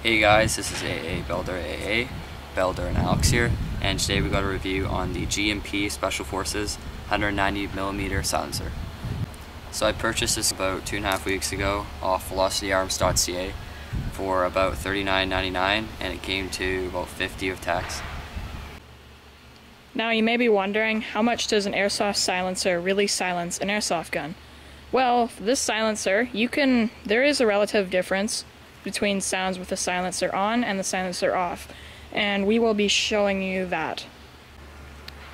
Hey guys, this is Belder and Alex here, and today we got a review on the G&P Special Forces 190mm silencer. So I purchased this about 2.5 weeks ago off velocityarms.ca for about $39.99, and it came to about 50 of tax. Now you may be wondering, how much does an airsoft silencer really silence an airsoft gun? Well, for this silencer, there is a relative difference between sounds with the silencer on and the silencer off, and we will be showing you that.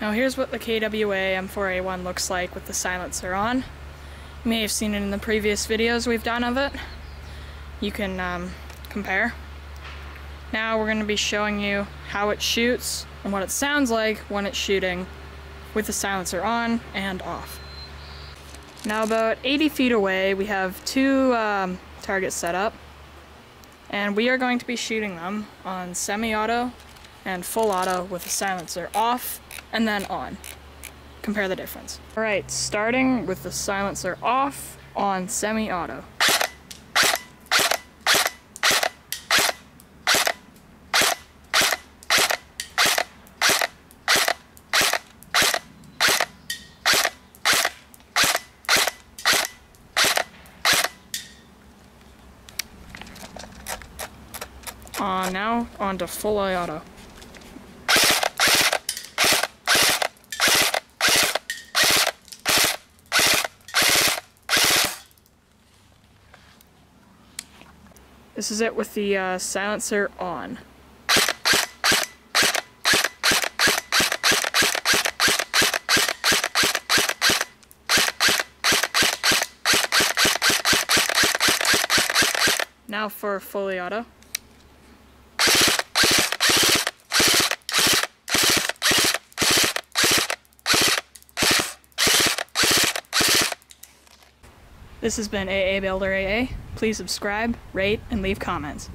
Now here's what the KWA M4A1 looks like with the silencer on. You may have seen it in the previous videos we've done of it. You can compare. Now we're going to be showing you how it shoots and what it sounds like when it's shooting with the silencer on and off. Now about 80 feet away we have two targets set up, and we are going to be shooting them on semi-auto and full auto with the silencer off and then on. Compare the difference. Alright, starting with the silencer off on semi-auto. Now on to full auto. This is it with the silencer on. Now for fully auto. This has been AA Builder AA. Please subscribe, rate, and leave comments.